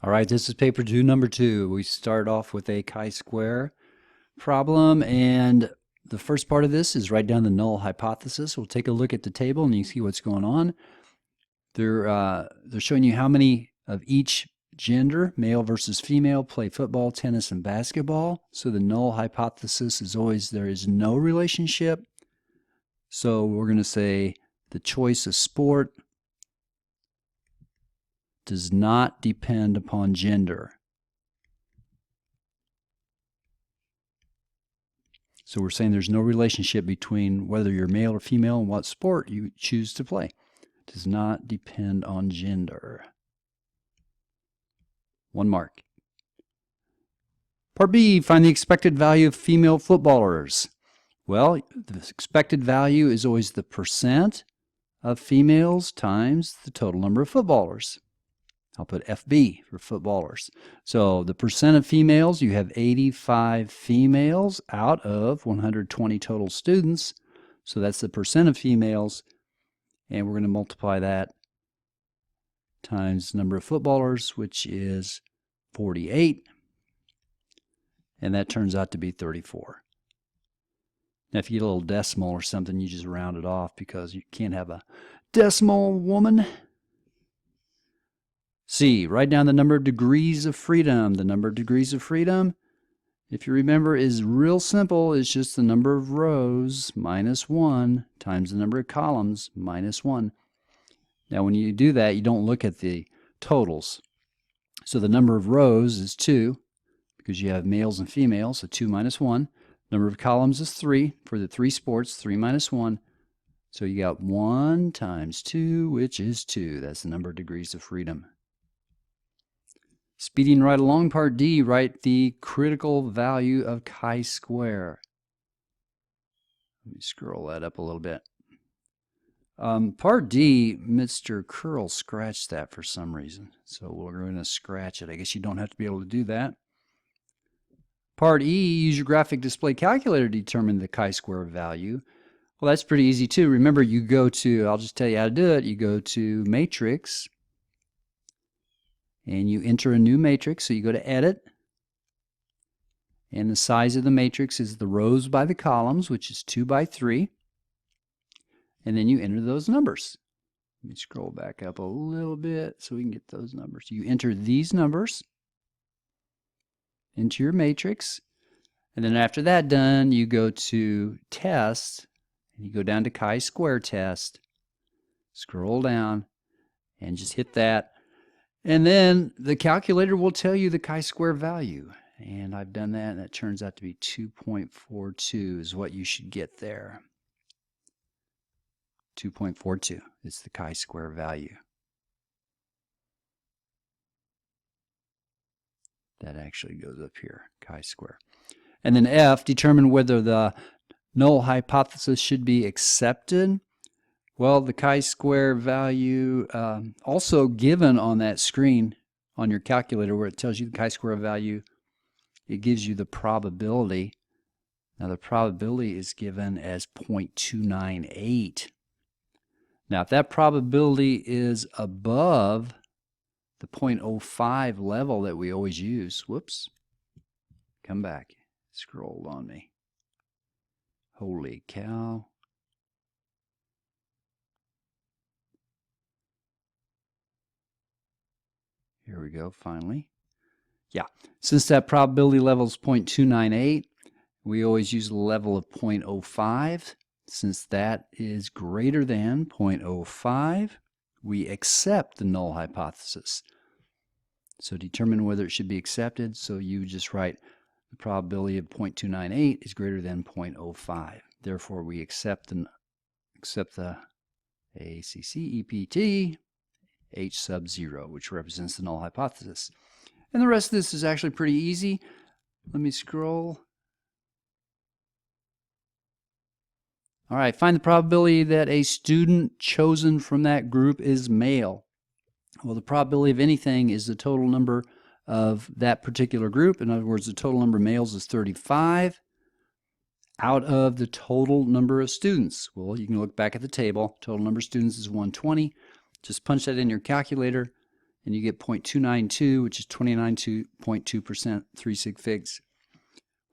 All right, this is paper 2, number 2. We start off with a chi-square problem, and the first part of this is write down the null hypothesis. We'll take a look at the table and you can see what's going on. They're showing you how many of each gender, male versus female, play football, tennis, and basketball. So the null hypothesis is always there is no relationship. So we're going to say the choice of sport does not depend upon gender. So we're saying there's no relationship between whether you're male or female and what sport you choose to play. It does not depend on gender. 1 mark. Part B, find the expected value of female footballers. Well, the expected value is always the percent of females times the total number of footballers. I'll put FB for footballers. So the percent of females, you have 85 females out of 120 total students. So that's the percent of females. And we're going to multiply that times the number of footballers, which is 48. And that turns out to be 34. Now, if you get a little decimal or something, you just round it off because you can't have a decimal woman. C, write down the number of degrees of freedom. The number of degrees of freedom, if you remember, is real simple. It's just the number of rows minus 1 times the number of columns minus 1. Now, when you do that, you don't look at the totals. So the number of rows is 2 because you have males and females, so 2 minus 1. Number of columns is 3 for the 3 sports, 3 minus 1. So you got 1 times 2, which is 2. That's the number of degrees of freedom. Speeding right along, part D, write the critical value of chi-square. Let me scroll that up a little bit. Part D, Mr. Curl scratched that for some reason. So we're going to scratch it. I guess you don't have to be able to do that. Part E, use your graphic display calculator to determine the chi-square value. Well, that's pretty easy too. Remember, you go to, I'll just tell you how to do it. You go to Matrix, and you enter a new matrix. So you go to Edit, and the size of the matrix is the rows by the columns, which is 2 by 3. And then you enter those numbers. Let me scroll back up a little bit so we can get those numbers. You enter these numbers into your matrix. And then after that done, you go to Test, and you go down to chi-square test. Scroll down, and just hit that. And then the calculator will tell you the chi-square value. And I've done that, and that turns out to be 2.42 is what you should get there. 2.42 is the chi-square value. That actually goes up here, chi-square. And then F, determine whether the null hypothesis should be accepted. Well, the chi-square value also given on that screen on your calculator where it tells you the chi-square value, it gives you the probability. Now, the probability is given as 0.298. Now, if that probability is above the 0.05 level that we always use, whoops, come back, scrolled on me. Holy cow. Here we go, finally. Yeah, since that probability level is 0.298, we always use the level of 0.05. Since that is greater than 0.05, we accept the null hypothesis. So determine whether it should be accepted. So you just write the probability of 0.298 is greater than 0.05. Therefore, we accept the ACCEPT H sub 0, which represents the null hypothesis. And the rest of this is actually pretty easy. Let me scroll. All right, find the probability that a student chosen from that group is male. Well, the probability of anything is the total number of that particular group. In other words, the total number of males is 35 out of the total number of students. Well, you can look back at the table. Total number of students is 120. Just punch that in your calculator, and you get 0.292, which is 29.2% 3 sig figs.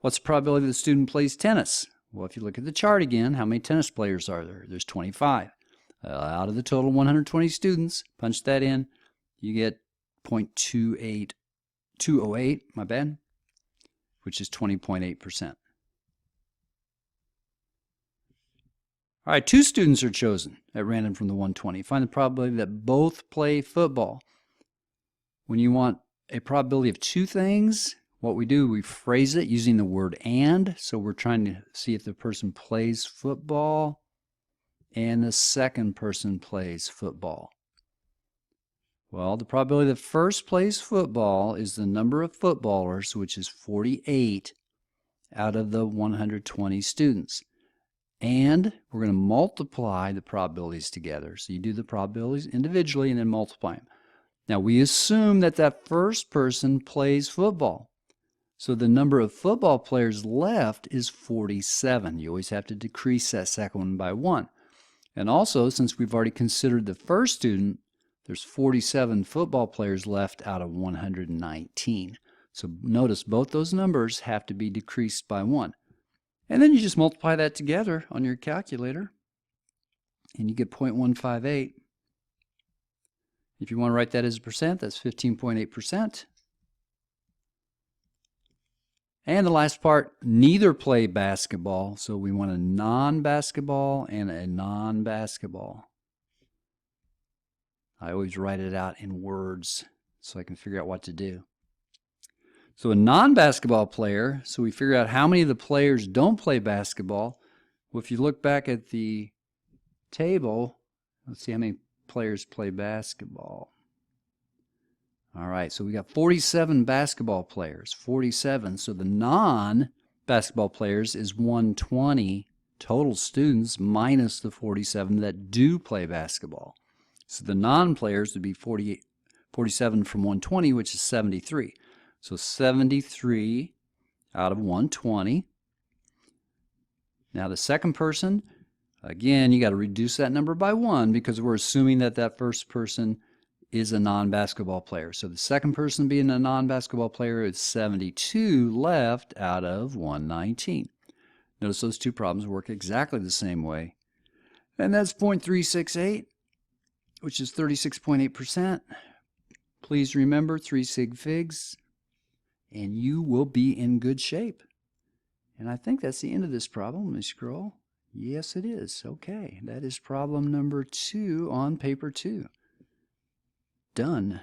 What's the probability the student plays tennis? Well, if you look at the chart again, how many tennis players are there? There's 25. Out of the total 120 students, punch that in, you get 0.208, my bad, which is 20.8%. All right, 2 students are chosen at random from the 120. Find the probability that both play football. When you want a probability of 2 things, what we do, we phrase it using the word and. So we're trying to see if the person plays football and the second person plays football. Well, the probability that first plays football is the number of footballers, which is 48 out of the 120 students. And we're going to multiply the probabilities together. So you do the probabilities individually and then multiply them. Now we assume that that first person plays football. So the number of football players left is 47. You always have to decrease that second one by 1. And also, since we've already considered the first student, there's 47 football players left out of 119. So notice both those numbers have to be decreased by 1. And then you just multiply that together on your calculator, and you get 0.158. If you want to write that as a percent, that's 15.8%. And the last part, neither play basketball. So we want a non-basketball and a non-basketball. I always write it out in words so I can figure out what to do. So a non-basketball player, so we figure out how many of the players don't play basketball. Well, if you look back at the table, let's see how many players play basketball. All right, so we got 47 basketball players, 47. So the non-basketball players is 120 total students minus the 47 that do play basketball. So the non-players would be 47 from 120, which is 73. So 73 out of 120. Now the second person, again, you got to reduce that number by 1 because we're assuming that that first person is a non-basketball player. So the second person being a non-basketball player is 72 left out of 119. Notice those two problems work exactly the same way. And that's 0.368, which is 36.8%. Please remember 3 sig figs, and you will be in good shape. And I think that's the end of this problem. Let me scroll. Yes, it is. Okay, that is problem number 2 on paper 2. Done.